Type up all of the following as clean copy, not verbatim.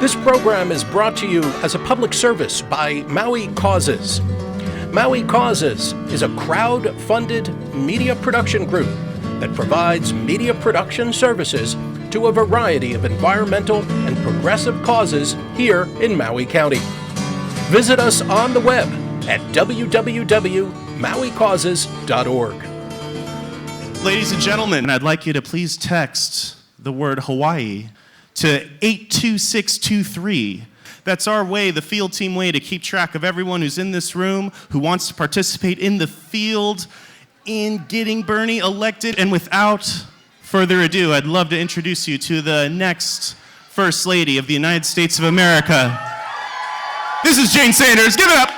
This program is brought to you as a public service by Maui Causes. Maui Causes is a crowd-funded media production group that provides media production services to a variety of environmental and progressive causes here in Maui County. Visit us on the web at www.mauicauses.org. Ladies and gentlemen, I'd like you to please text the word Hawaii to 82623. That's our way, the field team way, to keep track of everyone who's in this room, who wants to participate in the field in getting Bernie elected. And without further ado, I'd love to introduce you to the next First Lady of the United States of America. This is Jane Sanders. Give it up.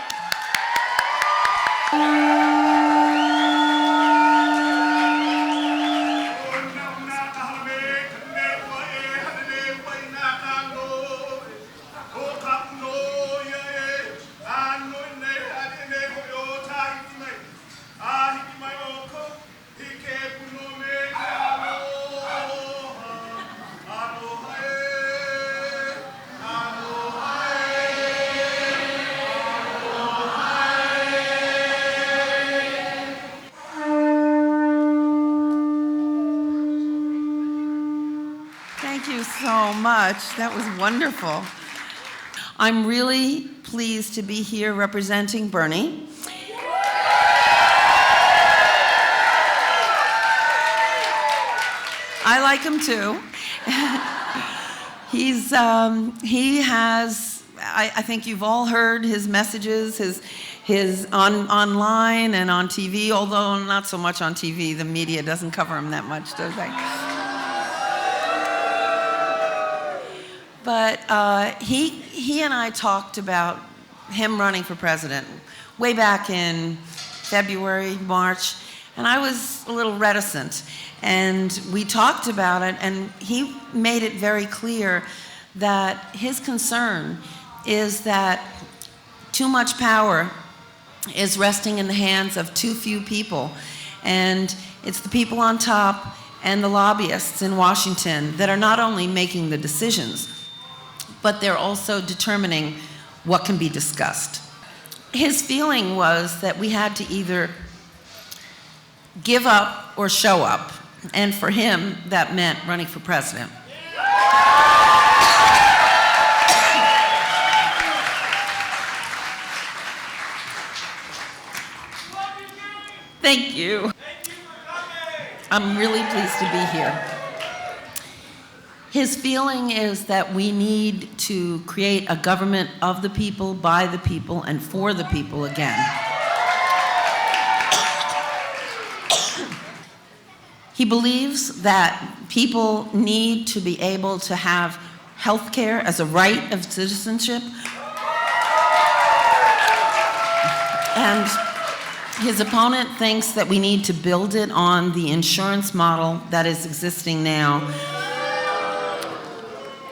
Thank you so much. That was wonderful. I'm really pleased to be here representing Bernie. I like him too. I think you've all heard his messages, his online and on TV, although not so much on TV. The media doesn't cover him that much, does they? But he and I talked about him running for president way back in February, March, and I was a little reticent. And we talked about it, and he made it very clear that his concern is that too much power is resting in the hands of too few people. And it's the people on top and the lobbyists in Washington that are not only making the decisions, but they're also determining what can be discussed. His feeling was that we had to either give up or show up. And for him, that meant running for president. Thank you. I'm really pleased to be here. His feeling is that we need to create a government of the people, by the people, and for the people again. He believes that people need to be able to have health care as a right of citizenship. And his opponent thinks that we need to build it on the insurance model that is existing now.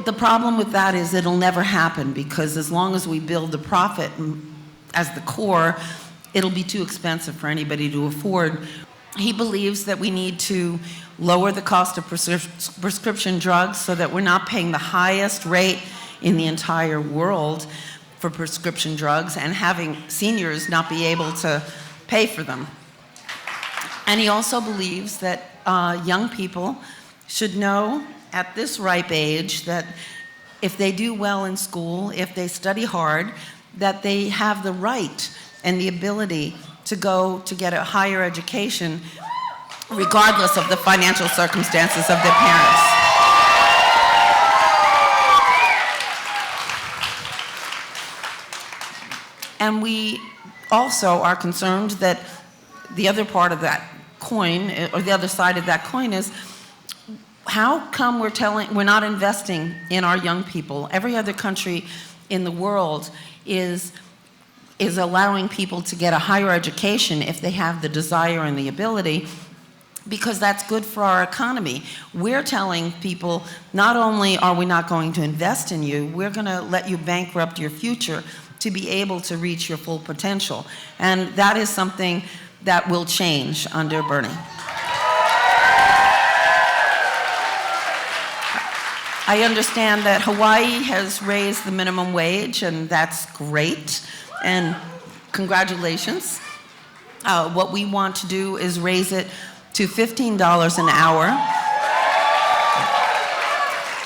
The problem with that is it'll never happen, because as long as we build the profit as the core, it'll be too expensive for anybody to afford. He believes that we need to lower the cost of prescription drugs so that we're not paying the highest rate in the entire world for prescription drugs and having seniors not be able to pay for them. And he also believes that young people should know at this ripe age that if they do well in school, if they study hard, that they have the right and the ability to go to get a higher education regardless of the financial circumstances of their parents. And we also are concerned that the other part of that coin, or the other side of that coin, is how come we're not investing in our young people? Every other country in the world is allowing people to get a higher education if they have the desire and the ability, because that's good for our economy. We're telling people, not only are we not going to invest in you, we're going to let you bankrupt your future to be able to reach your full potential. And that is something that will change under Bernie. I understand that Hawaii has raised the minimum wage, and that's great, and congratulations. What we want to do is raise it to $15 an hour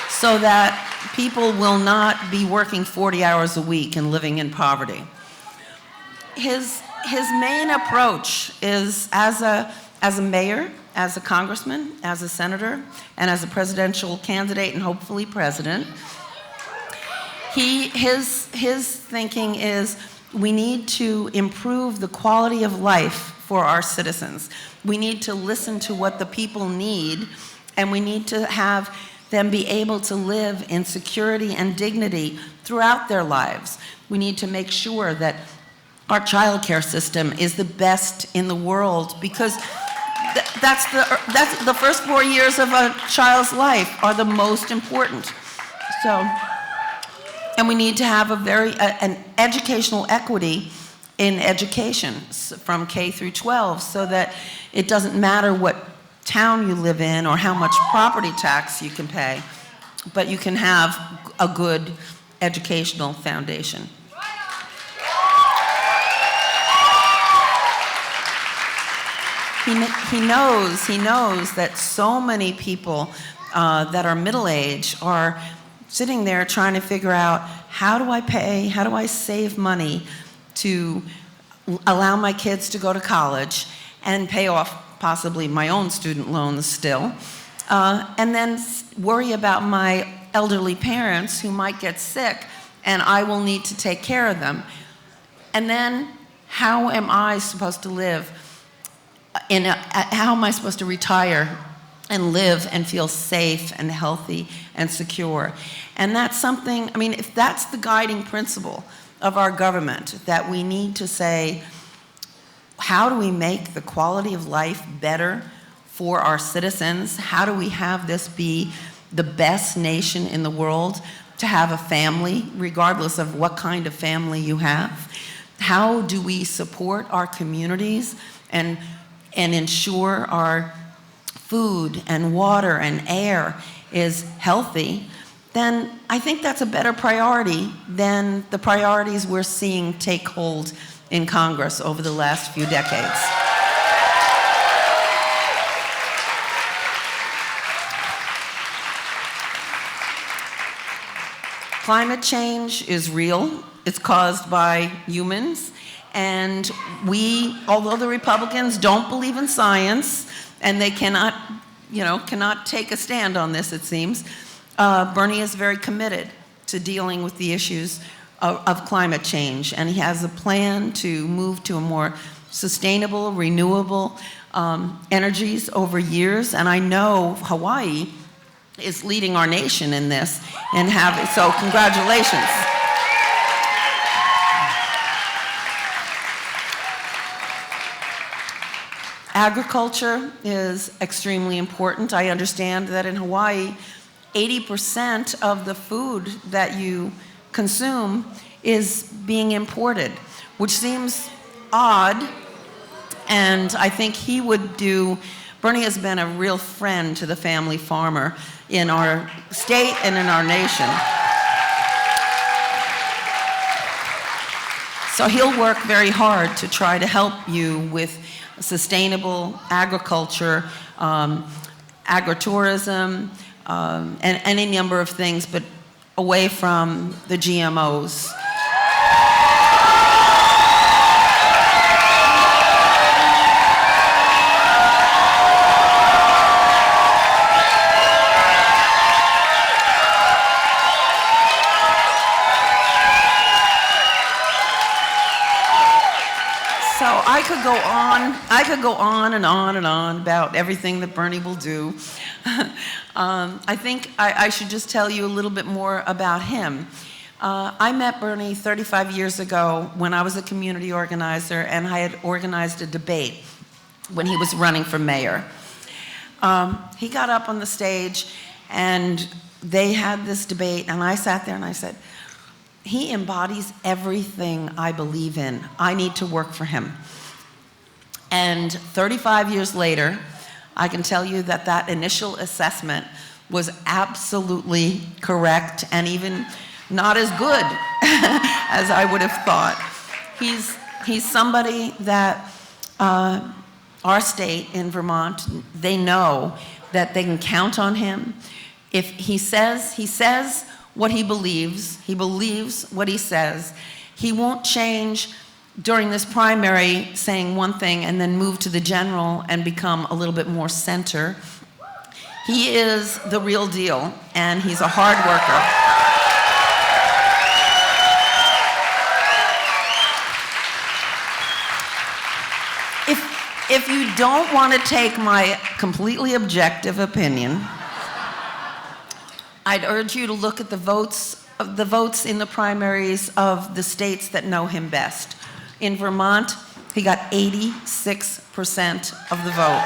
so that people will not be working 40 hours a week and living in poverty. His main approach is as a mayor, as a congressman, as a senator, and as a presidential candidate and hopefully president. His thinking is we need to improve the quality of life for our citizens. We need to listen to what the people need, and we need to have them be able to live in security and dignity throughout their lives. We need to make sure that our child care system is the best in the world, because that's the first 4 years of a child's life are the most important. So, and we need to have an educational equity in education from K through 12, so that it doesn't matter what town you live in or how much property tax you can pay, but you can have a good educational foundation. He knows that so many people that are middle-aged are sitting there trying to figure out, how do I pay, how do I save money to allow my kids to go to college and pay off possibly my own student loans still, and then worry about my elderly parents who might get sick and I will need to take care of them. And then how am I supposed to live? How am I supposed to retire and live and feel safe and healthy and secure? And that's something, I mean, if that's the guiding principle of our government, that we need to say, how do we make the quality of life better for our citizens? How do we have this be the best nation in the world to have a family, regardless of what kind of family you have? How do we support our communities and ensure our food and water and air is healthy? Then I think that's a better priority than the priorities we're seeing take hold in Congress over the last few decades. Climate change is real. It's caused by humans. And although the Republicans don't believe in science, and they cannot take a stand on this, it seems, Bernie is very committed to dealing with the issues of climate change, and he has a plan to move to a more sustainable, renewable energies over years, and I know Hawaii is leading our nation in this, so congratulations. Agriculture is extremely important. I understand that in Hawaii, 80% of the food that you consume is being imported, which seems odd, and I think Bernie has been a real friend to the family farmer in our state and in our nation. So he'll work very hard to try to help you with sustainable agriculture, agritourism, and any number of things, but away from the GMOs. So I could go on and on and on about everything that Bernie will do. I think I should just tell you a little bit more about him. I met Bernie 35 years ago when I was a community organizer, and I had organized a debate when he was running for mayor. He got up on the stage, and they had this debate, and I sat there and I said, he embodies everything I believe in. I need to work for him. And 35 years later, I can tell you that that initial assessment was absolutely correct and even not as good as I would have thought. He's somebody that our state in Vermont, they know that they can count on him. If he says what he believes what he says. He won't change during this primary saying one thing and then move to the general and become a little bit more center. He is the real deal, and he's a hard worker. If you don't want to take my completely objective opinion, I'd urge you to look at the votes in the primaries of the states that know him best. In Vermont, he got 86% of the vote.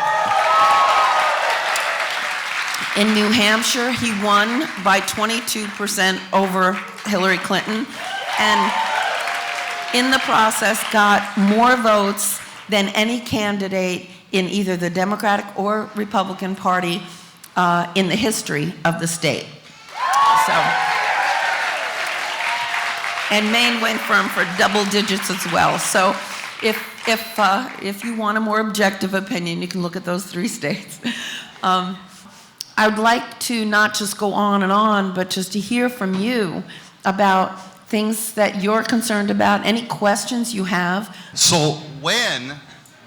In New Hampshire, he won by 22% over Hillary Clinton, and in the process got more votes than any candidate in either the Democratic or Republican Party in the history of the state. So, and Maine went for him for double digits as well. So if you want a more objective opinion, you can look at those 3 states. I would like to not just go on, but just to hear from you about things that you're concerned about, any questions you have. So when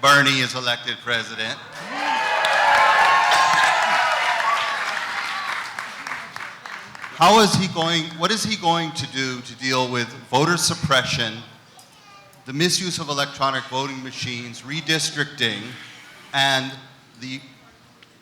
Bernie is elected president, what is he going to do to deal with voter suppression, the misuse of electronic voting machines, redistricting, and the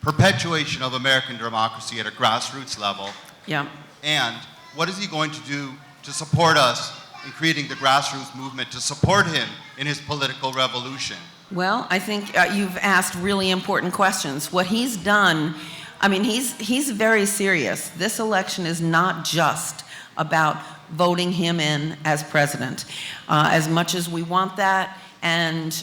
perpetuation of American democracy at a grassroots level? Yeah. And what is he going to do to support us in creating the grassroots movement to support him in his political revolution? Well, I think you've asked really important questions. What he's done, I mean, he's very serious. This election is not just about voting him in as president. As much as we want that, and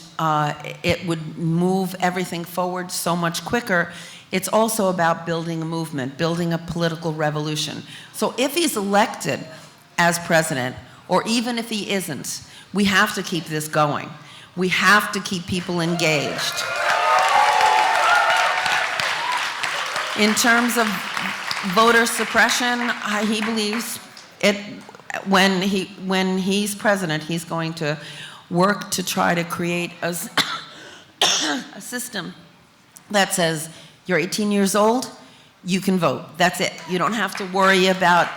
it would move everything forward so much quicker, it's also about building a movement, building a political revolution. So if he's elected as president, or even if he isn't, we have to keep this going. We have to keep people engaged. In terms of voter suppression, he believes it. When he's president, he's going to work to try to create a system that says you're 18 years old, you can vote. That's it. You don't have to worry about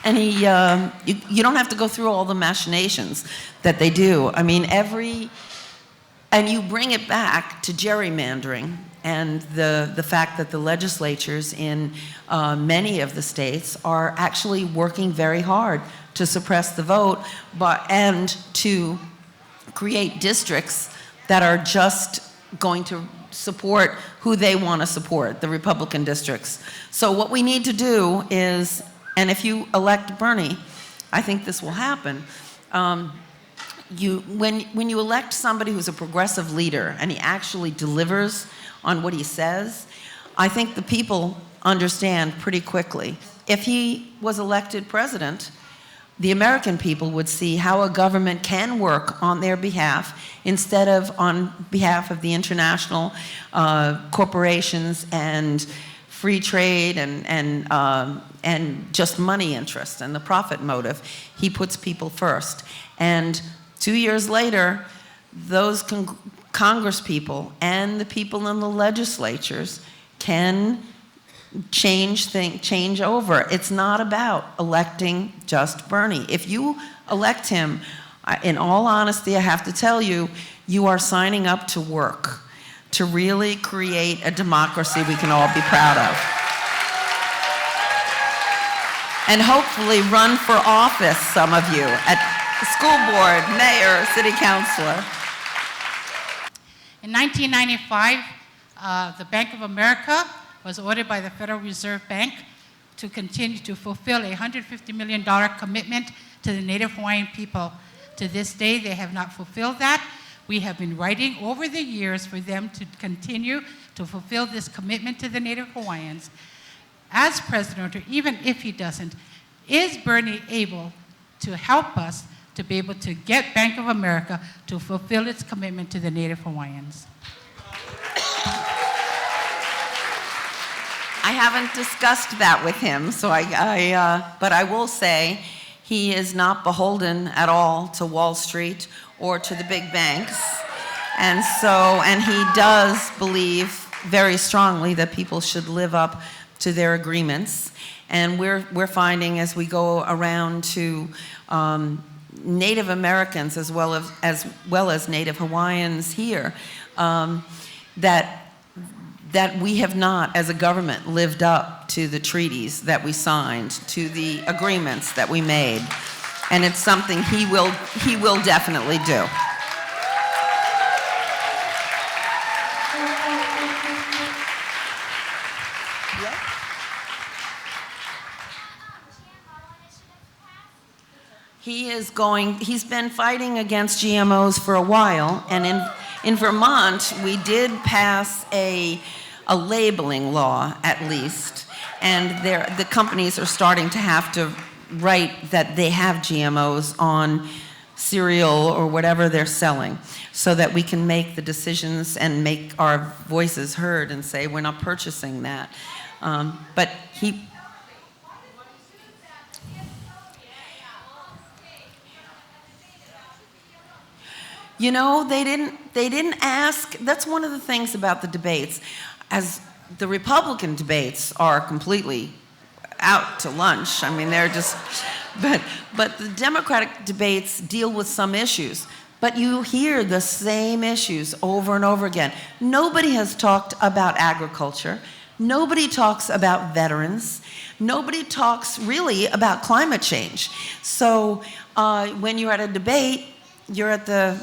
you don't have to go through all the machinations that they do. I mean, and you bring it back to gerrymandering and the fact that the legislatures in many of the states are actually working very hard to suppress the vote, and to create districts that are just going to support who they want to support, the Republican districts. So what we need to do is, and if you elect Bernie, I think this will happen. When you elect somebody who's a progressive leader and he actually delivers on what he says, I think the people understand pretty quickly. If he was elected president, the American people would see how a government can work on their behalf instead of on behalf of the international corporations and free trade and just money interest and the profit motive. He puts people first. And 2 years later, those Congress people and the people in the legislatures can change over. It's not about electing just Bernie. If you elect him, in all honesty, I have to tell you, you are signing up to work, to really create a democracy we can all be proud of. And hopefully run for office, some of you, at school board, mayor, city councilor. In 1995, the Bank of America was ordered by the Federal Reserve Bank to continue to fulfill a $150 million commitment to the Native Hawaiian people. To this day, they have not fulfilled that. We have been writing over the years for them to continue to fulfill this commitment to the Native Hawaiians. as president, or even if he doesn't, is Bernie able to help us to be able to get Bank of America to fulfill its commitment to the Native Hawaiians? I haven't discussed that with him, so but I will say he is not beholden at all to Wall Street or to the big banks. And he does believe very strongly that people should live up to their agreements. And we're finding as we go around to Native Americans as well as Native Hawaiians here, that we have not, as a government, lived up to the treaties that we signed, to the agreements that we made. And it's something he will definitely do. He's been fighting against GMOs for a while, and in Vermont, we did pass a labeling law, at least, and the companies are starting to have to write that they have GMOs on cereal or whatever they're selling, so that we can make the decisions and make our voices heard and say we're not purchasing that. But he... You know, they didn't ask. That's one of the things about the debates. As the Republican debates are completely out to lunch. I mean, they're just, but the Democratic debates deal with some issues. But you hear the same issues over and over again. Nobody has talked about agriculture. Nobody talks about veterans. Nobody talks really about climate change. So when you're at a debate, you're at the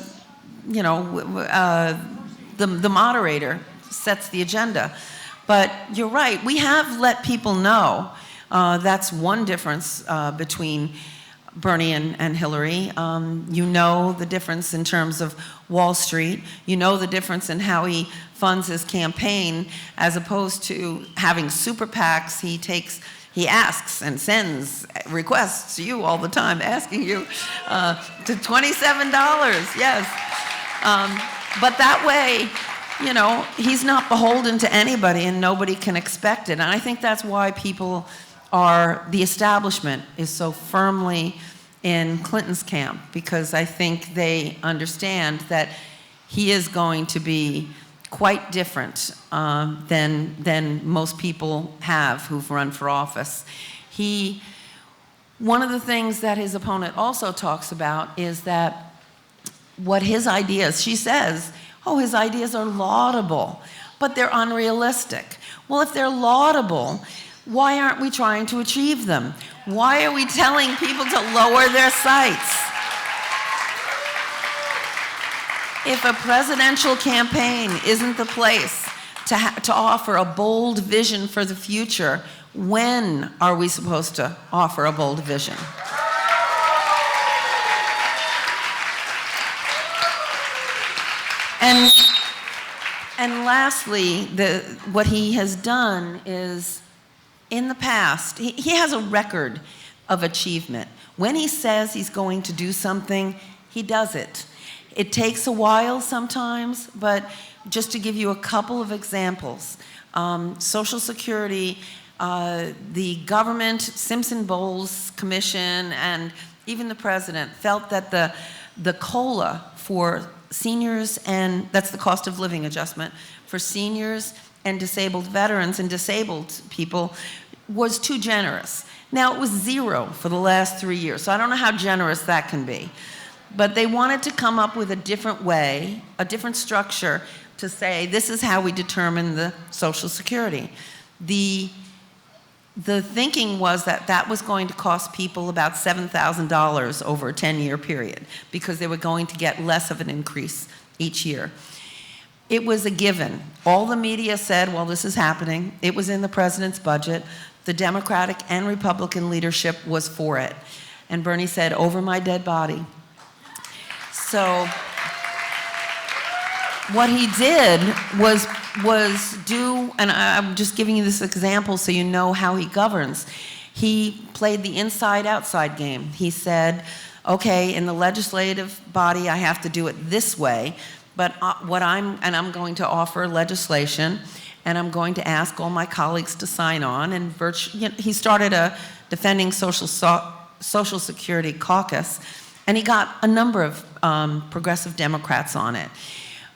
moderator sets the agenda. But you're right, we have let people know. That's one difference between Bernie and Hillary. You know the difference in terms of Wall Street. You know the difference in how he funds his campaign, as opposed to having super PACs. He asks and sends requests to you all the time, asking you to $27, yes. But that way, you know, he's not beholden to anybody and nobody can expect it. And I think that's why the establishment is so firmly in Clinton's camp, because I think they understand that he is going to be quite different than most people have who've run for office. One of the things that his opponent also talks about is that what his ideas, she says, his ideas are laudable, but they're unrealistic. Well, if they're laudable, why aren't we trying to achieve them? Why are we telling people to lower their sights? If a presidential campaign isn't the place to offer a bold vision for the future, when are we supposed to offer a bold vision? And lastly, what he has done is, in the past, he has a record of achievement. When he says he's going to do something, he does it. It takes a while sometimes, but just to give you a couple of examples, Social Security, the government, Simpson-Bowles Commission, and even the president felt that the COLA for seniors, and that's the cost of living adjustment for seniors and disabled veterans and disabled people, was too generous. Now, it was zero for the last 3 years, so I don't know how generous that can be. But they wanted to come up with a different way, a different structure to say, this is how we determine the Social Security. The thinking was that that was going to cost people about $7,000 over a 10-year period, because they were going to get less of an increase each year. It was a given. All the media said, well, this is happening. It was in the president's budget. The Democratic and Republican leadership was for it. And Bernie said, over my dead body. So what he did was do, and I'm just giving you this example so you know how he governs. He played the inside-outside game. He said, okay, in the legislative body, I have to do it this way, but I'm going to offer legislation, and I'm going to ask all my colleagues to sign on, and he started a Defending Social Security caucus, and he got a number of progressive Democrats on it.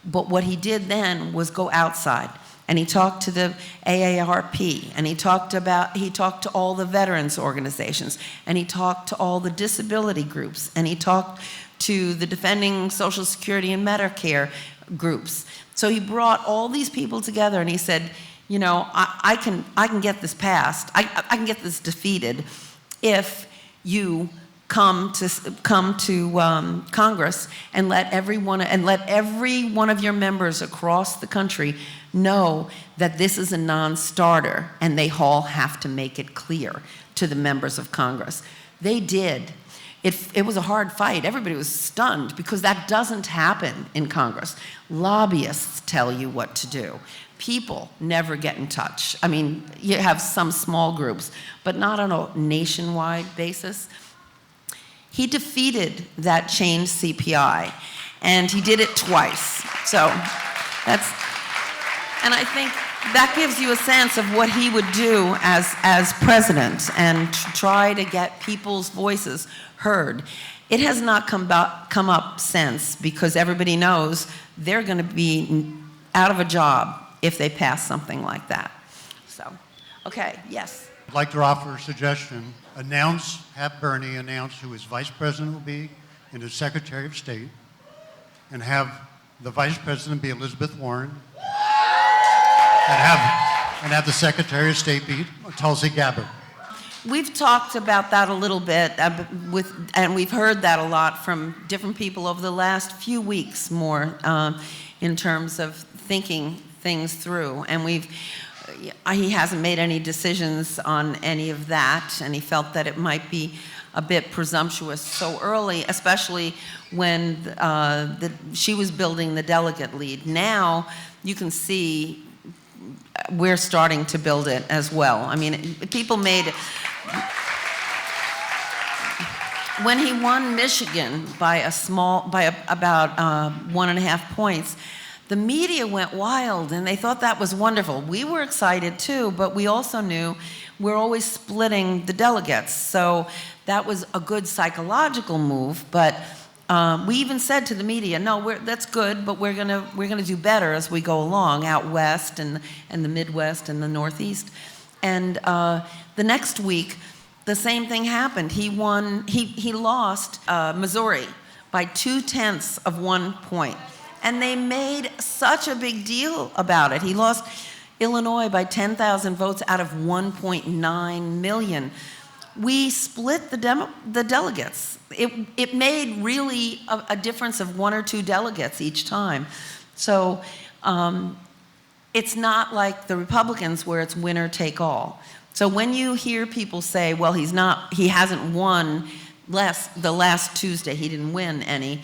But what he did then was go outside, and he talked to the AARP, and he talked to all the veterans organizations, and he talked to all the disability groups, and he talked to the Defending Social Security and Medicare groups. So he brought all these people together, and he said, you know, I can get this passed. I can get this defeated if you come to Congress and let every one of your members across the country know that this is a non-starter, and they all have to make it clear to the members of Congress. They did. It was a hard fight. Everybody was stunned because that doesn't happen in Congress. Lobbyists tell you what to do. People never get in touch. I mean, you have some small groups, but not on a nationwide basis. He defeated that changed CPI, and he did it twice. So and I think that gives you a sense of what he would do as president and try to get people's voices heard. It has not come up since, because everybody knows they're going to be out of a job if they pass something like that. So, okay, yes. I'd like to offer a suggestion. Have Bernie announce who his vice president will be and his secretary of state, and have the vice president be Elizabeth Warren, and have the secretary of state be Tulsi Gabbard. We've talked about that a little bit, and we've heard that a lot from different people over the last few weeks more in terms of thinking things through. And he hasn't made any decisions on any of that, and he felt that it might be a bit presumptuous so early, especially when she was building the delegate lead. Now you can see we're starting to build it as well. I mean, people made when he won Michigan by about 1.5 points, the media went wild, and they thought that was wonderful. We were excited too, but we also knew we're always splitting the delegates. So that was a good psychological move, but we even said to the media, no, that's good, but we're gonna do better as we go along out west and the Midwest and the Northeast. And the next week, the same thing happened. He lost Missouri by 0.2 points. And they made such a big deal about it. He lost Illinois by 10,000 votes out of 1.9 million. We split the delegates. It made really a difference of 1 or 2 delegates each time. So it's not like the Republicans where it's winner take all. So when you hear people say, well, he hasn't won the last Tuesday, he didn't win any,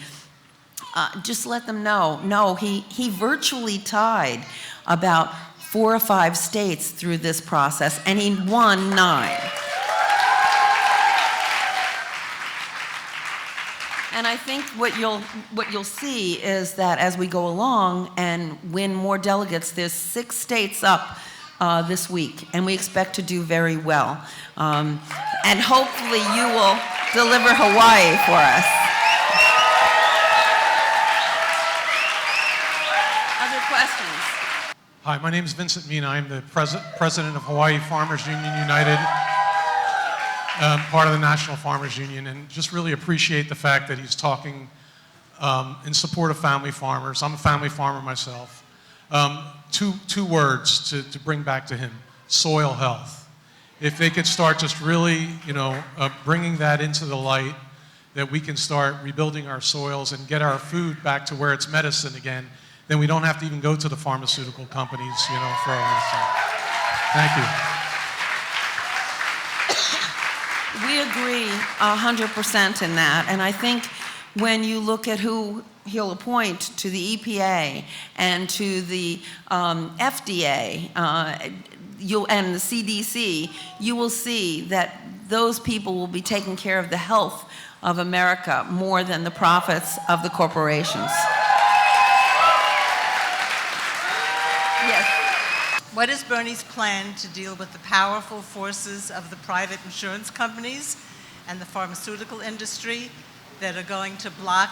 just let them know, no, he virtually tied about 4 or 5 states through this process, and he won 9. And I think what you'll see is that as we go along and win more delegates, there's 6 states up this week, and we expect to do very well. And hopefully you will deliver Hawaii for us. Other questions? Hi, my name is Vincent Mina. I'm the president of Hawaii Farmers Union United, part of the National Farmers Union, and just really appreciate the fact that he's talking in support of family farmers. I'm a family farmer myself. Two words to bring back to him: soil health. If they could start just really, bringing that into the light, that we can start rebuilding our soils and get our food back to where it's medicine again, then we don't have to even go to the pharmaceutical companies, for our medicine. Thank you. We agree 100% in that, and I think when you look at who he'll appoint to the EPA and to the FDA and the CDC, you will see that those people will be taking care of the health of America more than the profits of the corporations. Yes. What is Bernie's plan to deal with the powerful forces of the private insurance companies and the pharmaceutical industry that are going to block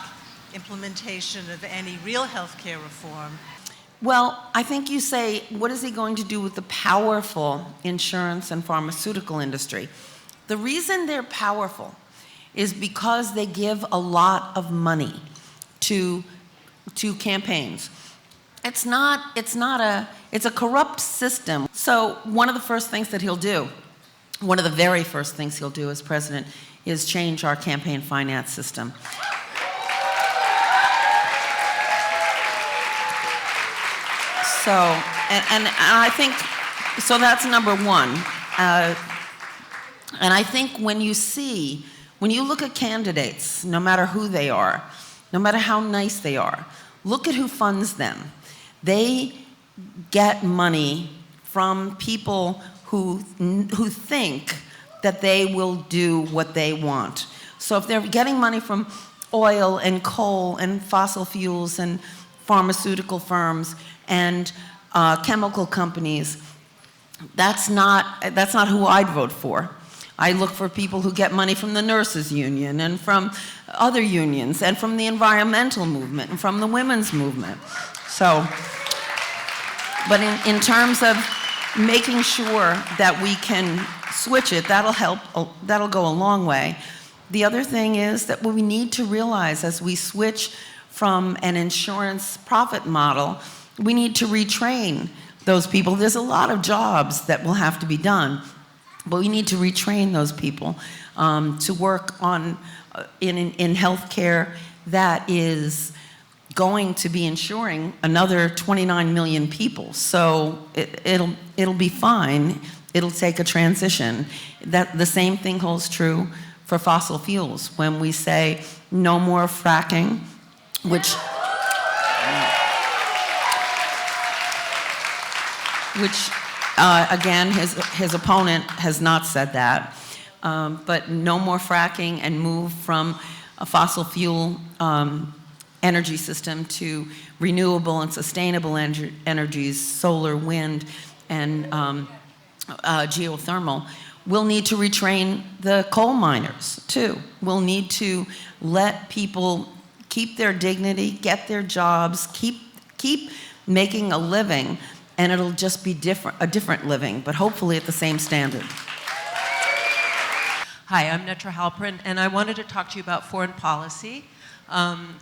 implementation of any real health care reform? Well, I think you say, what is he going to do with the powerful insurance and pharmaceutical industry? The reason they're powerful is because they give a lot of money to campaigns. It's a corrupt system. So one of the first things that he'll do, one of the very first things he'll do as president, is change our campaign finance system. So, and I think, so that's number one. And I think when you look at candidates, no matter who they are, no matter how nice they are, look at who funds them. They get money from people who think that they will do what they want. So if they're getting money from oil and coal and fossil fuels and pharmaceutical firms and chemical companies, that's not who I'd vote for. I look for people who get money from the nurses union and from other unions and from the environmental movement and from the women's movement. So, but in terms of making sure that we can switch it, that'll help, that'll go a long way. The other thing is that what we need to realize as we switch from an insurance profit model, we need to retrain those people. There's a lot of jobs that will have to be done, but we need to retrain those people to work on in healthcare that is going to be insuring another 29 million people. So it'll be fine. It'll take a transition. That the same thing holds true for fossil fuels. When we say no more fracking, which again, his opponent has not said that, but no more fracking and move from a fossil fuel energy system to renewable and sustainable energies, solar, wind, and geothermal. We'll need to retrain the coal miners, too. We'll need to let people keep their dignity, get their jobs, keep making a living, and it'll just be a different living, but hopefully at the same standard. Hi, I'm Netra Halpern, and I wanted to talk to you about foreign policy.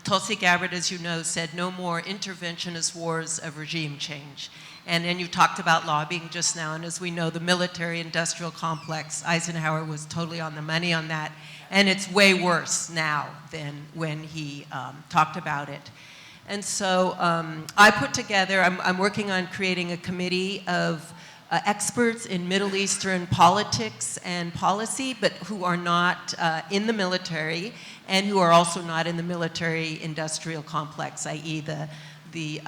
Tulsi Gabbard, as you know, said no more interventionist wars of regime change. And then you talked about lobbying just now, and as we know, the military-industrial complex, Eisenhower was totally on the money on that, and it's way worse now than when he talked about it. And so I put together, I'm working on creating a committee of experts in Middle Eastern politics and policy, but who are not in the military and who are also not in the military-industrial complex, i.e. the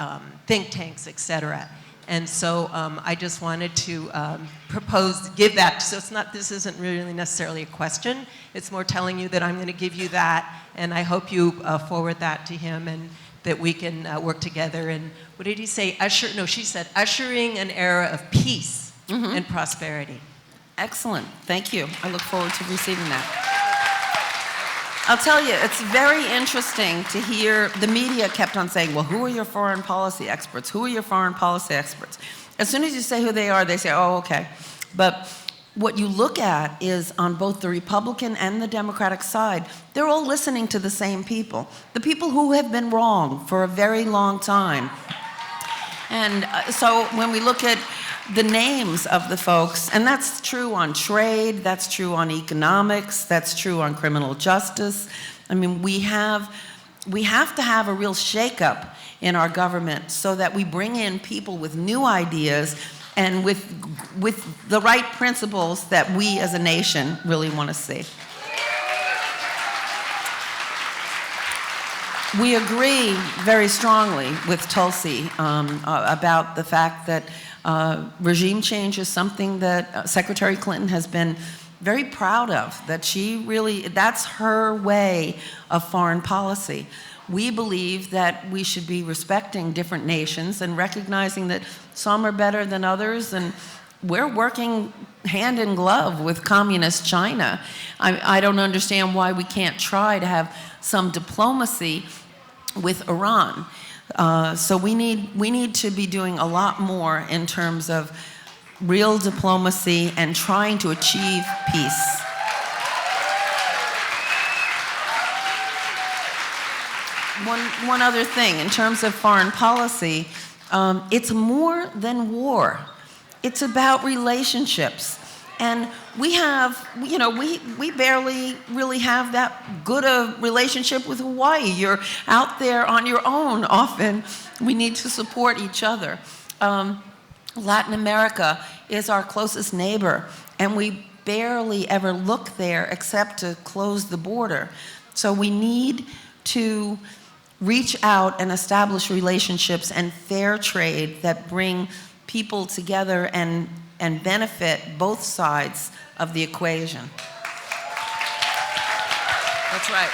think tanks, et cetera. And so I just wanted to give that. So this isn't really necessarily a question. It's more telling you that I'm going to give you that, and I hope you forward that to him and that we can work together. And what did he say? She said, ushering an era of peace and prosperity. Excellent. Thank you. I look forward to receiving that. I'll tell you, it's very interesting to hear, the media kept on saying, well, who are your foreign policy experts? Who are your foreign policy experts? As soon as you say who they are, they say, oh, okay. But what you look at is on both the Republican and the Democratic side, they're all listening to the same people. The people who have been wrong for a very long time. And so when we look at the names of the folks, and that's true on trade, that's true on economics, that's true on criminal justice. I mean, we have to have a real shakeup in our government so that we bring in people with new ideas and with the right principles that we as a nation really want to see. We agree very strongly with Tulsi about the fact that regime change is something that Secretary Clinton has been very proud of, that that's her way of foreign policy. We believe that we should be respecting different nations and recognizing that some are better than others, and we're working hand in glove with communist China. I don't understand why we can't try to have some diplomacy with Iran. So we need to be doing a lot more in terms of real diplomacy and trying to achieve peace. One other thing, in terms of foreign policy, it's more than war. It's about relationships. And we barely really have that good a relationship with Hawaii. You're out there on your own often. We need to support each other. Latin America is our closest neighbor, and we barely ever look there except to close the border. So we need to reach out and establish relationships and fair trade that bring people together and benefit both sides of the equation. That's right.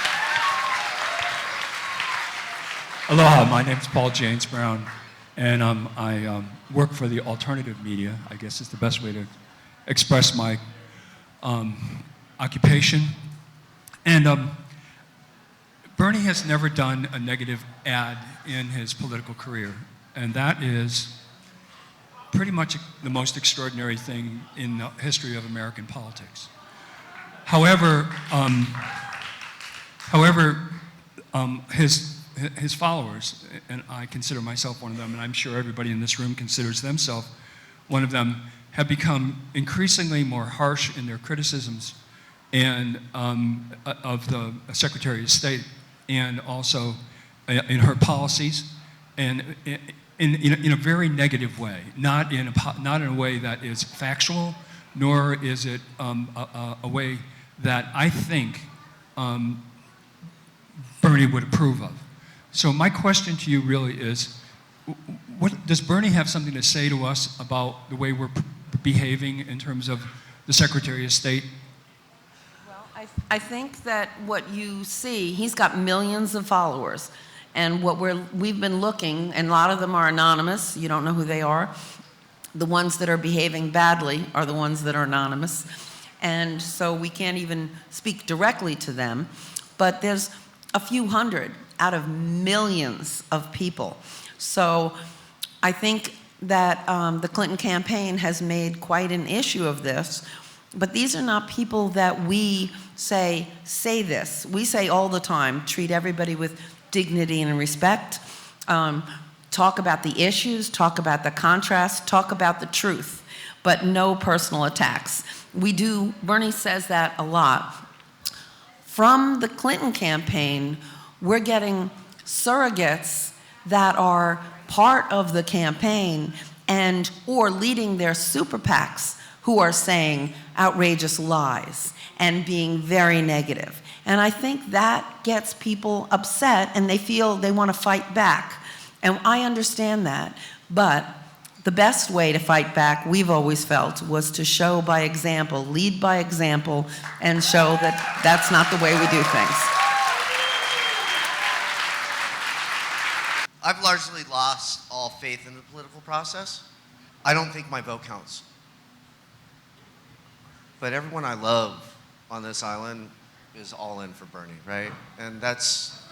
Aloha, my name is Paul James Brown, and I work for the alternative media, I guess is the best way to express my occupation. And Bernie has never done a negative ad in his political career, and that is pretty much the most extraordinary thing in the history of American politics. However, his followers, and I consider myself one of them, and I'm sure everybody in this room considers themselves one of them, have become increasingly more harsh in their criticisms and of the Secretary of State, and also in her policies, and in a very negative way, not in a way that is factual, nor is it a way that I think Bernie would approve of. So my question to you really is, does Bernie have something to say to us about the way we're behaving in terms of the Secretary of State? Well, I think that what you see, he's got millions of followers. And we've been looking, and a lot of them are anonymous. You don't know who they are. The ones that are behaving badly are the ones that are anonymous. And so we can't even speak directly to them. But there's a few hundred out of millions of people. So I think that the Clinton campaign has made quite an issue of this. But these are not people that we say this. We say all the time, treat everybody with dignity and respect, talk about the issues, talk about the contrast, talk about the truth, but no personal attacks. Bernie says that a lot. From the Clinton campaign, we're getting surrogates that are part of the campaign or leading their super PACs who are saying outrageous lies and being very negative. And I think that gets people upset, and they feel they want to fight back. And I understand that. But the best way to fight back, we've always felt, was to show by example, lead by example, and show that that's not the way we do things. I've largely lost all faith in the political process. I don't think my vote counts. But everyone I love on this island is all in for Bernie, right? And that's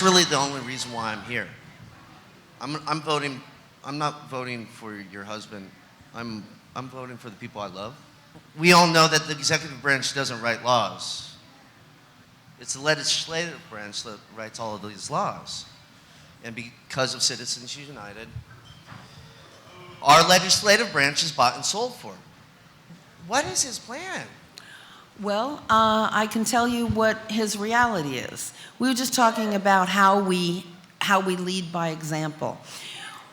really the only reason why I'm here. I'm voting. I'm not voting for your husband. I'm voting for the people I love. We all know that the executive branch doesn't write laws. It's the legislative branch that writes all of these laws. And because of Citizens United, our legislative branch is bought and sold for. What is his plan? Well, I can tell you what his reality is. We were just talking about how we lead by example.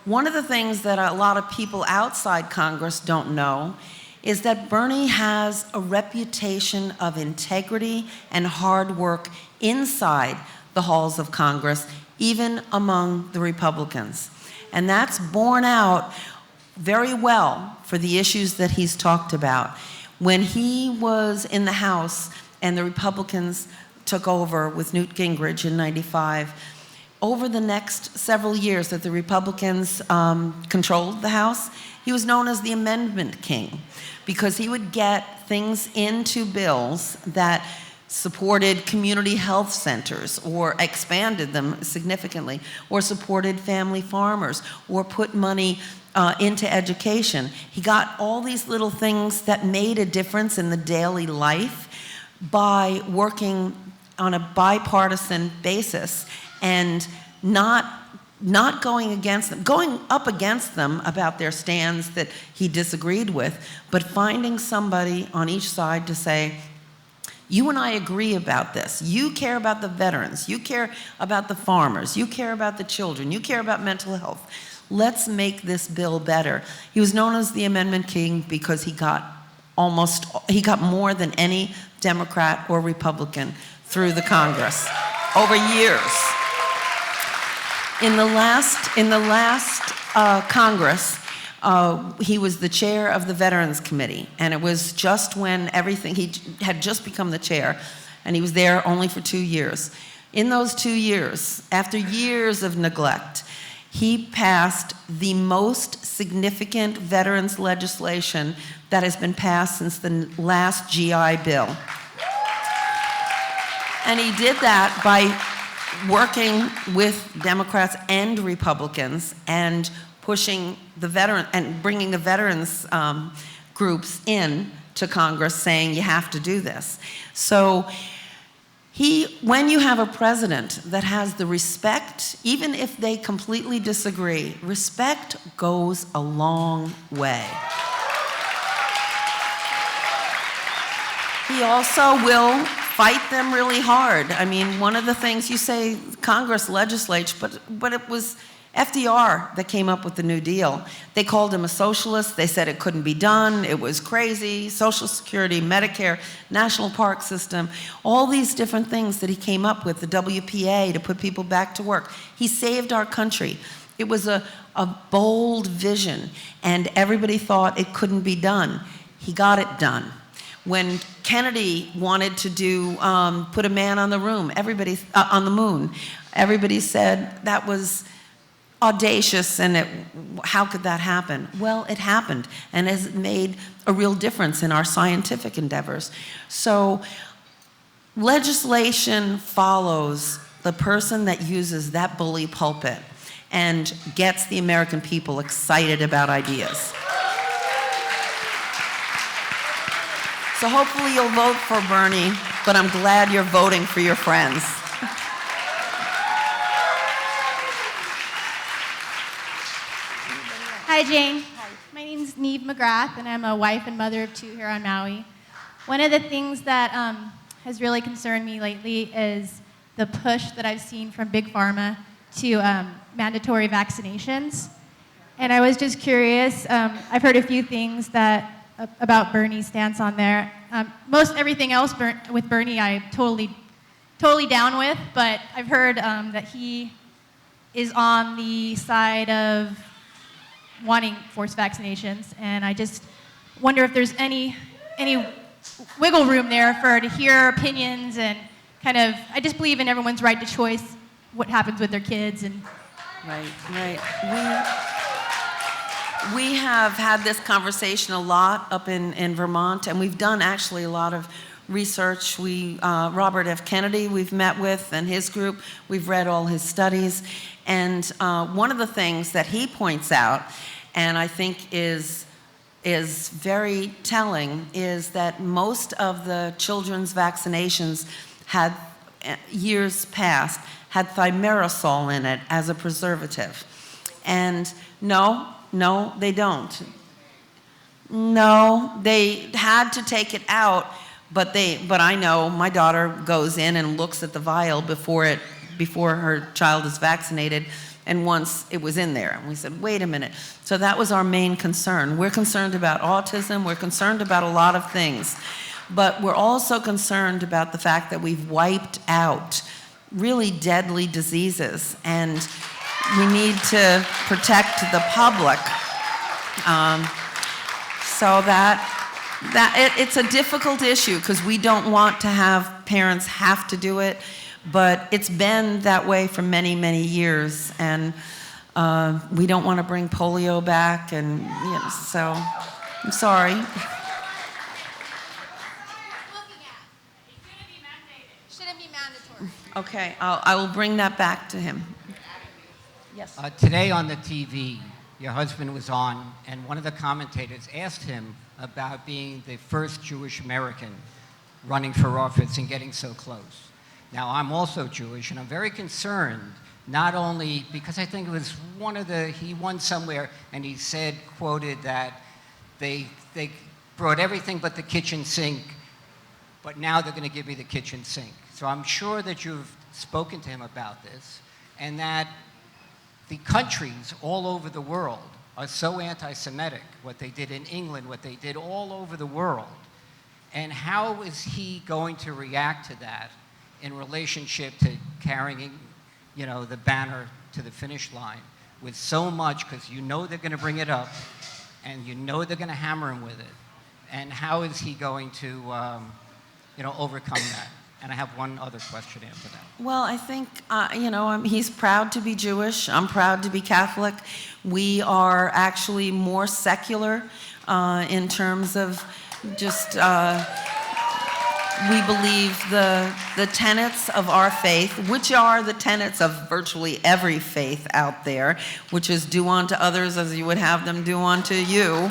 One of the things that a lot of people outside Congress don't know is that Bernie has a reputation of integrity and hard work inside the halls of Congress, even among the Republicans. And that's borne out very well for the issues that he's talked about. When he was in the House and the Republicans took over with Newt Gingrich in '95, over the next several years that the Republicans controlled the House, he was known as the Amendment King, because he would get things into bills that supported community health centers or expanded them significantly, or supported family farmers, or put money into education. He got all these little things that made a difference in the daily life by working on a bipartisan basis and not going against them, going up against them about their stands that he disagreed with, but finding somebody on each side to say, you and I agree about this. You care about the veterans. You care about the farmers. You care about the children. You care about mental health. Let's make this bill better. He was known as the Amendment King because he got more than any Democrat or Republican through the Congress over years. In the last Congress, he was the chair of the Veterans Committee, and it was just when he had just become the chair, and he was there only for 2 years. In those 2 years, after years of neglect, he passed the most significant veterans legislation that has been passed since the last GI Bill. And he did that by working with Democrats and Republicans and pushing the veteran and bringing the veterans groups in to Congress, saying you have to do this. So when you have a president that has the respect, even if they completely disagree, respect goes a long way. He also will fight them really hard. I mean, one of the things you say, Congress legislates, but it was FDR that came up with the New Deal. They called him a socialist. They said it couldn't be done. It was crazy. Social Security, Medicare, National Park System, all these different things that he came up with, the WPA to put people back to work. He saved our country. It was a bold vision, and everybody thought it couldn't be done. He got it done. When Kennedy wanted to put a man on the moon, everybody said that was audacious, and how could that happen? Well, it happened, and has made a real difference in our scientific endeavors. So legislation follows the person that uses that bully pulpit and gets the American people excited about ideas. So hopefully you'll vote for Bernie, but I'm glad you're voting for your friends. Hi, Jane. Hi. My name's Neve McGrath, and I'm a wife and mother of 2 here on Maui. One of the things that has really concerned me lately is the push that I've seen from Big Pharma to mandatory vaccinations. And I was just curious, I've heard a few things about Bernie's stance on there. Most everything else with Bernie I'm totally down with, but I've heard that he is on the side of wanting forced vaccinations, and I just wonder if there's any wiggle room there for her to hear opinions and I just believe in everyone's right to choice what happens with their kids. And Right. We have had this conversation a lot up in Vermont, and we've done actually a lot of research. Robert F. Kennedy we've met with, and his group, we've read all his studies. And one of the things that he points out, and I think is very telling, is that most of the children's vaccinations had, years past, had thimerosal in it as a preservative. And no, they don't. No, they had to take it out, but I know my daughter goes in and looks at the vial before her child is vaccinated, and once it was in there. And we said, wait a minute. So that was our main concern. We're concerned about autism. We're concerned about a lot of things. But we're also concerned about the fact that we've wiped out really deadly diseases, and we need to protect the public. So it's a difficult issue because we don't want to have parents have to do it, but it's been that way for many, many years, and we don't want to bring polio back, and so I'm sorry. Shouldn't be mandatory. Okay, I will bring that back to him. Yes. Today on the TV, your husband was on, and one of the commentators asked him about being the first Jewish American running for office and getting so close. Now, I'm also Jewish, and I'm very concerned, not only because I think it was he won somewhere, and he said, quoted, that they brought everything but the kitchen sink, but now they're going to give me the kitchen sink. So I'm sure that you've spoken to him about this, and that the countries all over the world are so anti-Semitic, what they did in England, what they did all over the world. And how is he going to react to that in relationship to carrying, the banner to the finish line with so much, because they're going to bring it up, and they're going to hammer him with it. And how is he going to, overcome that? And I have one other question after that. Well, I think, he's proud to be Jewish. I'm proud to be Catholic. We are actually more secular in terms of just, we believe the tenets of our faith, which are the tenets of virtually every faith out there, which is do unto others as you would have them do unto you.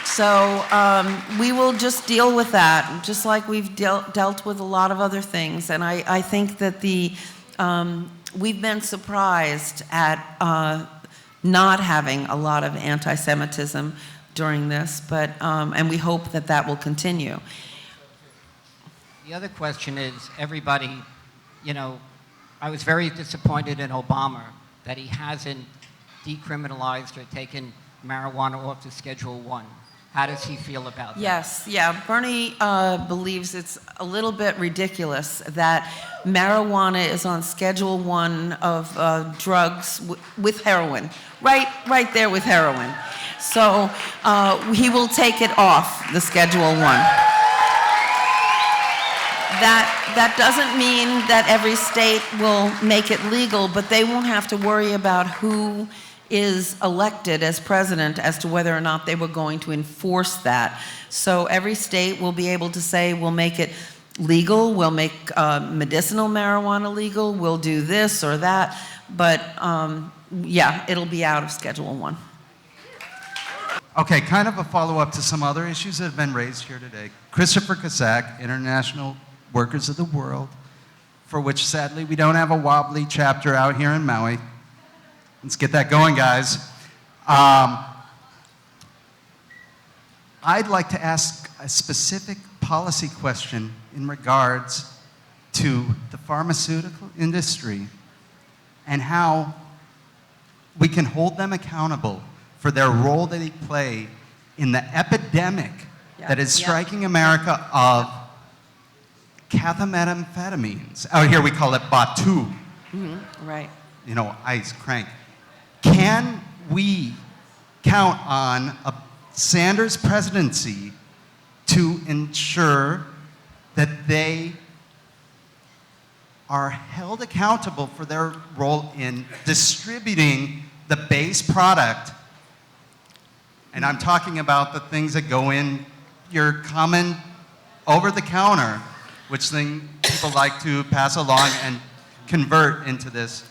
So we will just deal with that, just like we've dealt with a lot of other things. And I think that we've been surprised at not having a lot of anti-Semitism during this, but and we hope that will continue. The other question is, everybody, I was very disappointed in Obama that he hasn't decriminalized or taken marijuana off the Schedule 1. How does he feel about that? Yes, yeah. Bernie believes it's a little bit ridiculous that marijuana is on Schedule 1 of drugs with heroin, right there with heroin. So he will take it off the Schedule 1. That doesn't mean that every state will make it legal, but they won't have to worry about who is elected as president as to whether or not they were going to enforce that. So every state will be able to say, we'll make it legal, we'll make medicinal marijuana legal, we'll do this or that, but yeah, it'll be out of Schedule 1. Okay, kind of a follow-up to some other issues that have been raised here today. Christopher Kazak, International Workers of the World, for which sadly we don't have a wobbly chapter out here in Maui. Let's get that going, guys. I'd like to ask a specific policy question in regards to the pharmaceutical industry and how we can hold them accountable for their role that they play in the epidemic that is striking America of cathamethamphetamines. Out here we call it Batu. Right. Ice, crank. Can we count on a Sanders presidency to ensure that they are held accountable for their role in distributing the base product? And I'm talking about the things that go in your common over-the-counter, which thing people like to pass along and convert into this.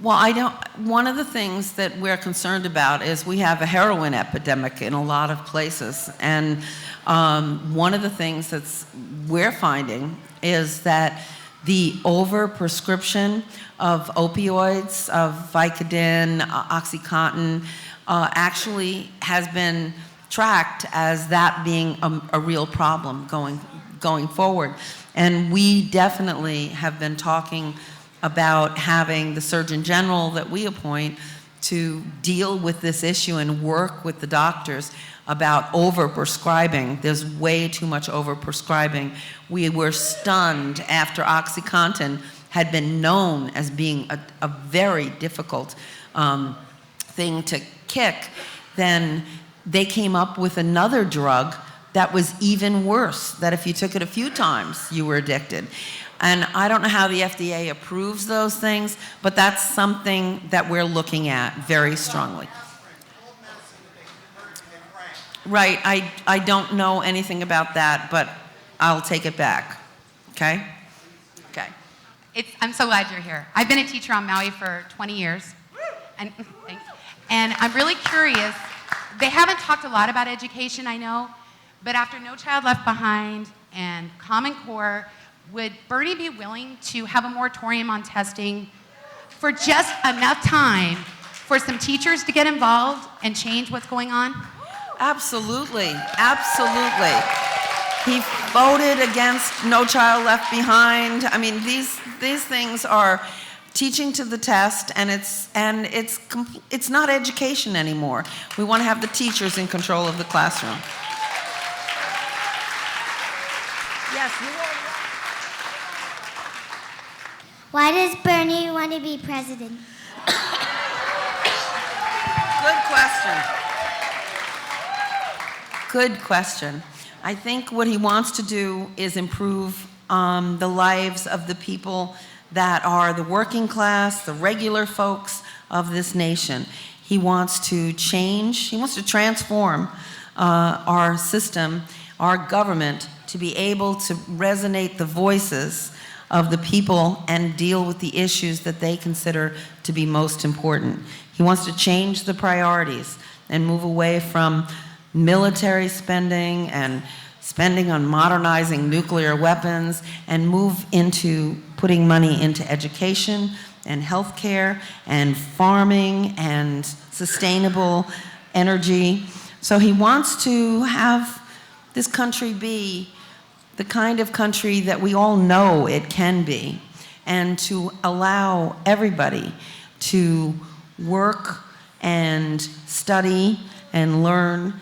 Well, one of the things that we're concerned about is we have a heroin epidemic in a lot of places. And one of the things we're finding is that the over-prescription of opioids, of Vicodin, Oxycontin, actually has been tracked as that being a real problem going forward. And we definitely have been talking about having the Surgeon General that we appoint to deal with this issue and work with the doctors about overprescribing. There's way too much overprescribing. We were stunned after OxyContin had been known as being a very difficult thing to kick. Then they came up with another drug that was even worse, that if you took it a few times, you were addicted. And I don't know how the FDA approves those things, but that's something that we're looking at very strongly. Right, I don't know anything about that, but I'll take it back, okay? Okay. I'm so glad you're here. I've been a teacher on Maui for 20 years, and thanks. And I'm really curious. They haven't talked a lot about education, I know, but after No Child Left Behind and Common Core, would Bernie be willing to have a moratorium on testing for just enough time for some teachers to get involved and change what's going on? Absolutely, absolutely. He voted against No Child Left Behind. I mean, these things are teaching to the test, and it's not education anymore. We want to have the teachers in control of the classroom. Yes, you are. Why does Bernie want to be president? Good question. Good question. I think what he wants to do is improve the lives of the people that are the working class, the regular folks of this nation. He wants to change, he wants to transform our system, our government, to be able to resonate the voices of the people and deal with the issues that they consider to be most important. He wants to change the priorities and move away from military spending and spending on modernizing nuclear weapons and move into putting money into education and healthcare and farming and sustainable energy. So he wants to have this country be the kind of country that we all know it can be, and to allow everybody to work and study and learn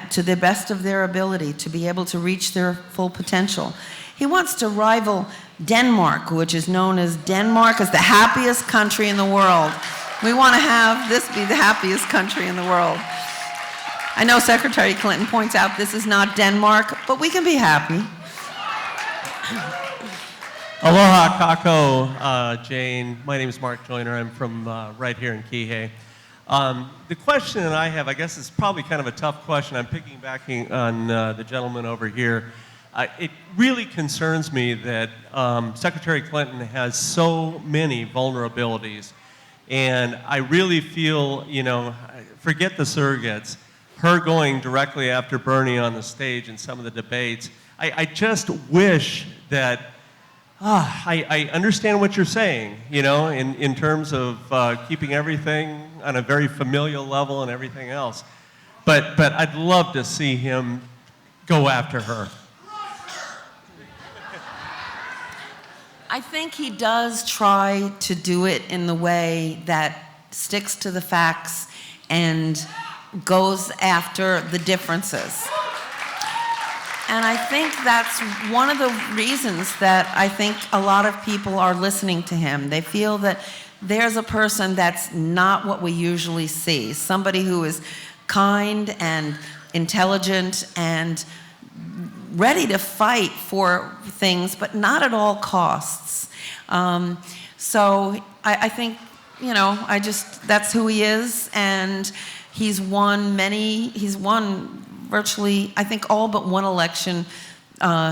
to the best of their ability to be able to reach their full potential. He wants to rival Denmark, which is known as Denmark as the happiest country in the world. We want to have this be the happiest country in the world. I know Secretary Clinton points out this is not Denmark, but we can be happy. Aloha kako, Jane. My name is Mark Joyner. I'm from right here in Kihei. The question that I have, I guess, is probably kind of a tough question. I'm piggybacking on the gentleman over here. It really concerns me that Secretary Clinton has so many vulnerabilities. And I really feel, forget the surrogates, her going directly after Bernie on the stage in some of the debates. I just wish that, I understand what you're saying, in terms of keeping everything on a very familial level and everything else. But I'd love to see him go after her. I think he does try to do it in the way that sticks to the facts and goes after the differences. And I think that's one of the reasons that I think a lot of people are listening to him. They feel that there's a person that's not what we usually see, somebody who is kind and intelligent and ready to fight for things, but not at all costs. So I think, that's who he is, and he's won virtually, I think, all but one election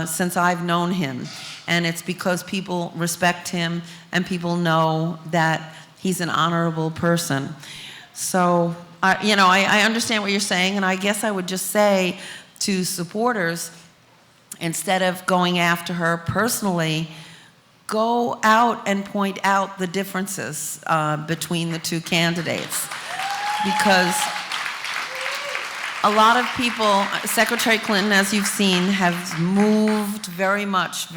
since I've known him. And it's because people respect him and people know that he's an honorable person. So, I understand what you're saying, and I guess I would just say to supporters, instead of going after her personally, go out and point out the differences between the two candidates. Because A lot of people, Secretary Clinton, as you've seen, have moved very much,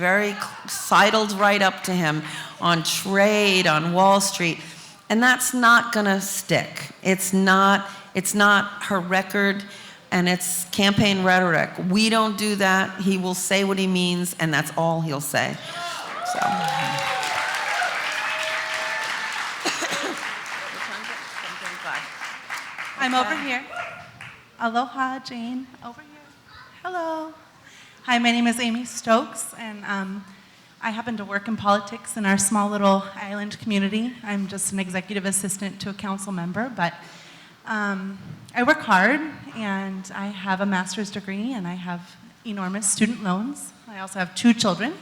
sidled right up to him on trade, on Wall Street, and that's not going to stick. It's not her record, and it's campaign rhetoric. We don't do that. He will say what he means, and that's all he'll say. So. I'm over here. Aloha, Jane. Over here. Hello. Hi, my name is Amy Stokes, and I happen to work in politics in our small little island community. I'm just an executive assistant to a council member, but I work hard, and I have a master's degree, and I have enormous student loans. I also have 2 children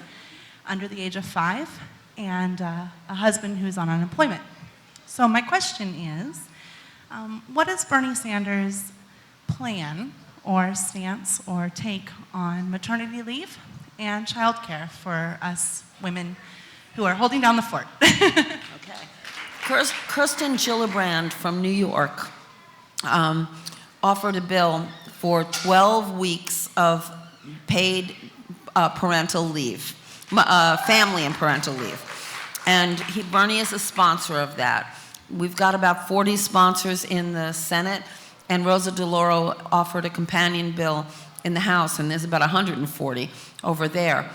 under the age of 5, and a husband who's on unemployment. So my question is, what is Bernie Sanders' plan or stance or take on maternity leave and childcare for us women who are holding down the fort? Okay. Kirsten Gillibrand from New York offered a bill for 12 weeks of paid parental leave, family and parental leave. And Bernie is a sponsor of that. We've got about 40 sponsors in the Senate, and Rosa DeLauro offered a companion bill in the House, and there's about 140 over there.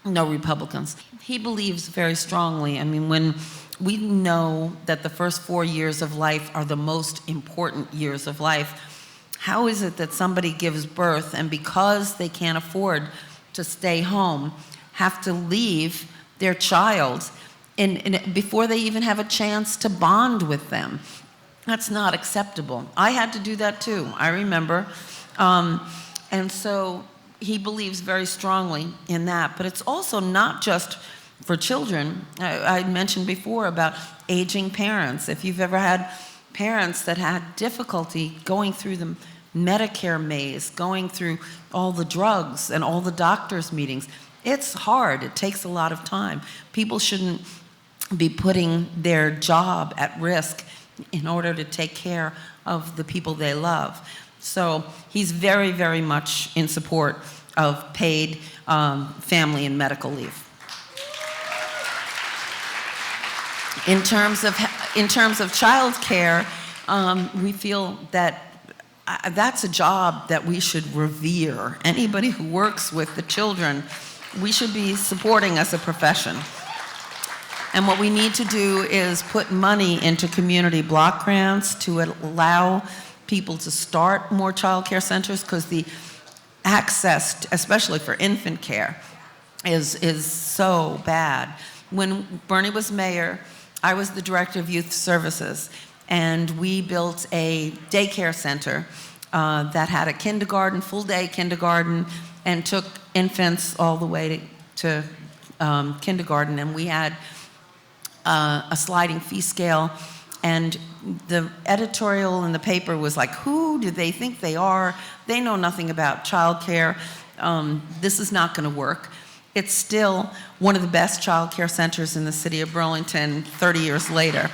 No Republicans. He believes very strongly. I mean, when we know that the first 4 years of life are the most important years of life, how is it that somebody gives birth and because they can't afford to stay home, have to leave their child before they even have a chance to bond with them? That's not acceptable. I had to do that too, I remember. And so he believes very strongly in that. But it's also not just for children. I mentioned before about aging parents. If you've ever had parents that had difficulty going through the Medicare maze, going through all the drugs and all the doctor's meetings, it's hard. It takes a lot of time. People shouldn't be putting their job at risk in order to take care of the people they love. So he's very, very much in support of paid family and medical leave. In terms of child care, we feel that that's a job that we should revere. Anybody who works with the children, we should be supporting as a profession. And what we need to do is put money into community block grants to allow people to start more child care centers, because the access, especially for infant care, is so bad. When Bernie was mayor, I was the director of youth services, and we built a daycare center that had a kindergarten, full-day kindergarten, and took infants all the way to kindergarten. And we had a sliding fee scale, and the editorial in the paper was like, who do they think they are? They know nothing about childcare. This is not going to work. It's still one of the best child care centers in the city of Burlington 30 years later.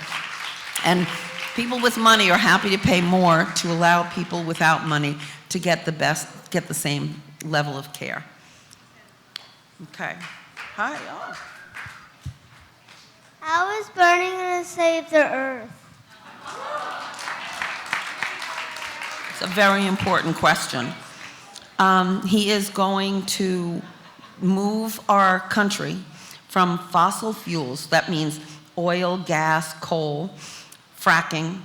And people with money are happy to pay more to allow people without money to get the same level of care. Okay. Hi. Oh. How is Bernie going to save the earth? It's a very important question. He is going to move our country from fossil fuels, that means oil, gas, coal, fracking,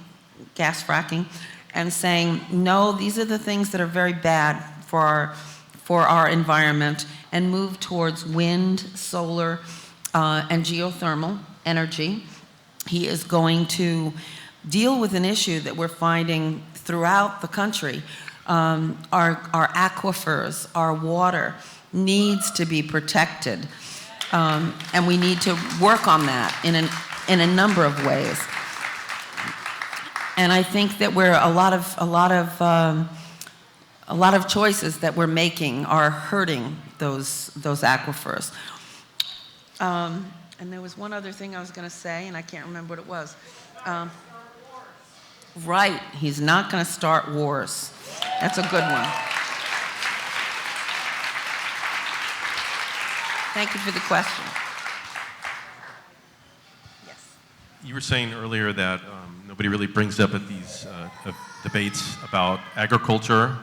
gas fracking, and saying, no, these are the things that are very bad for our environment, and move towards wind, solar, and geothermal energy. He is going to deal with an issue that we're finding throughout the country. Our aquifers, our water needs to be protected, and we need to work on that in a number of ways. And I think that a lot of choices that we're making are hurting those aquifers. And there was one other thing I was going to say, and I can't remember what it was. Right, he's not going to start wars. That's a good one. Thank you for the question. You were saying earlier that nobody really brings up at these debates about agriculture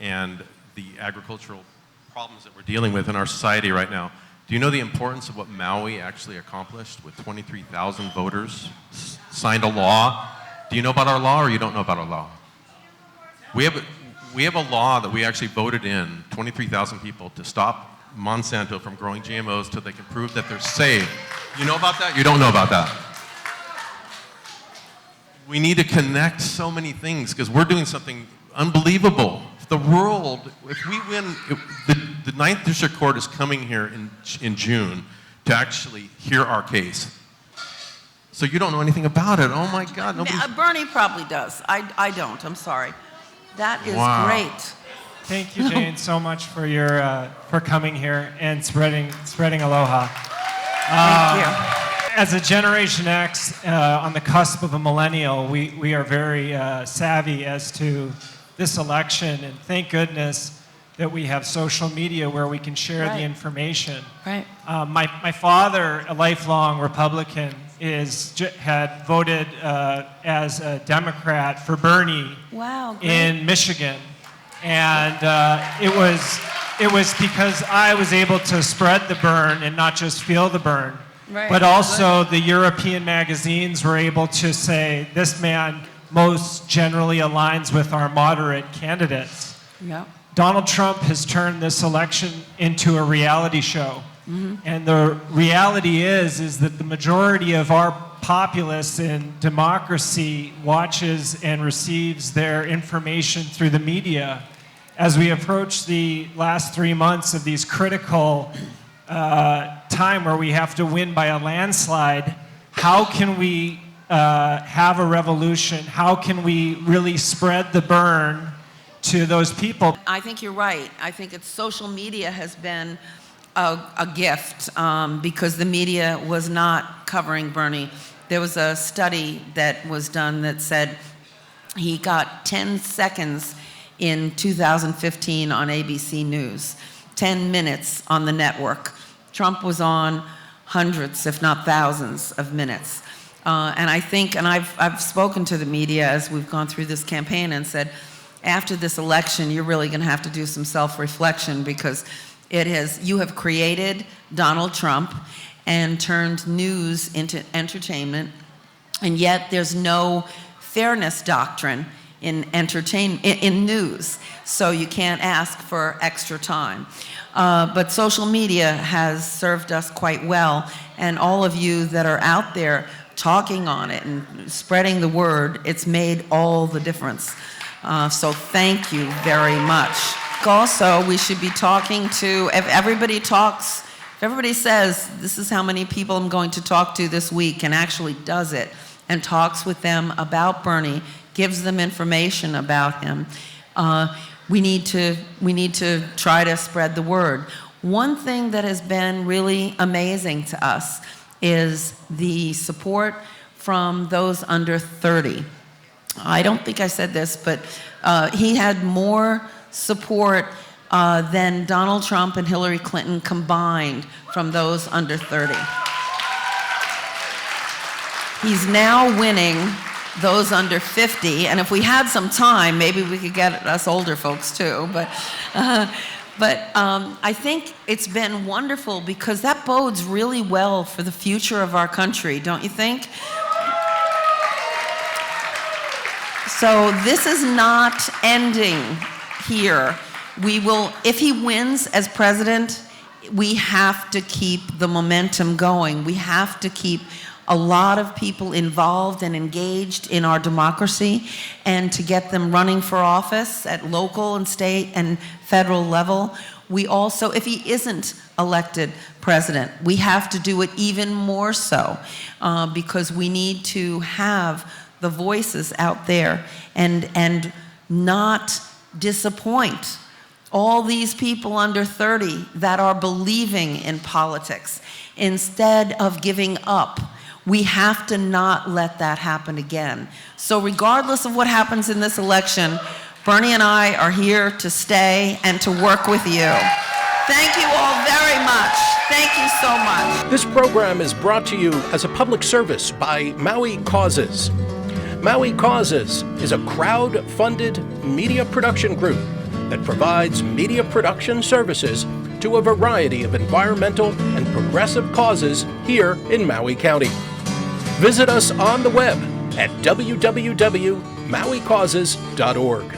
and the agricultural problems that we're dealing with in our society right now. Do you know the importance of what Maui actually accomplished with 23,000 voters, signed a law? Do you know about our law or you don't know about our law? We have a law that we actually voted in, 23,000 people, to stop Monsanto from growing GMOs till they can prove that they're safe. You know about that? You don't know about that. We need to connect so many things because we're doing something unbelievable. The world, if we win, the Ninth District Court is coming here in June to actually hear our case. So you don't know anything about it. Oh my God. Bernie probably does. I don't. I'm sorry. That is great. Thank you, Jane, so much for your for coming here and spreading aloha. Thank you. As a Generation X on the cusp of a millennial, we are very savvy as to this election, and thank goodness that we have social media where we can share the information. Right. My father, a lifelong Republican, had voted as a Democrat for Bernie in Michigan, and it was because I was able to spread the burn and not just feel the burn. Right. But also the European magazines were able to say, this man most generally aligns with our moderate candidates. Yep. Donald Trump has turned this election into a reality show. And the reality is that the majority of our populace in democracy watches and receives their information through the media. As we approach the last 3 months of these critical time where we have to win by a landslide, how can we have a revolution? How can we really spread the burn to those people? I think you're right. I think social media has been a gift because the media was not covering Bernie. There was a study that was done that said he got 10 seconds in 2015 on ABC News, 10 minutes on the network. Trump was on hundreds, if not thousands, of minutes. And I think, and I've spoken to the media as we've gone through this campaign and said, after this election, you're really going to have to do some self-reflection because you have created Donald Trump and turned news into entertainment, and yet there's no fairness doctrine in news, so you can't ask for extra time. But social media has served us quite well, and all of you that are out there talking on it and spreading the word, it's made all the difference. So thank you very much. Also, we should be talking to, if everybody says, this is how many people I'm going to talk to this week, and actually does it, and talks with them about Bernie, gives them information about him, we need to try to spread the word. One thing that has been really amazing to us is the support from those under 30. I don't think I said this, but he had more support than Donald Trump and Hillary Clinton combined from those under 30. He's now winning those under 50, and if we had some time, maybe we could get us older folks too, but I think it's been wonderful because that bodes really well for the future of our country, don't you think? So this is not ending here. We will, if he wins as president, we have to keep the momentum going. We have to keep a lot of people involved and engaged in our democracy, and to get them running for office at local and state and federal level. We also, if he isn't elected president, we have to do it even more so because we need to have the voices out there and not disappoint all these people under 30 that are believing in politics instead of giving up. We have to not let that happen again. So regardless of what happens in this election, Bernie and I are here to stay and to work with you. Thank you all very much. Thank you so much. This program is brought to you as a public service by Maui Causes. Maui Causes is a crowd-funded media production group that provides media production services to a variety of environmental and progressive causes here in Maui County. Visit us on the web at www.mauicauses.org.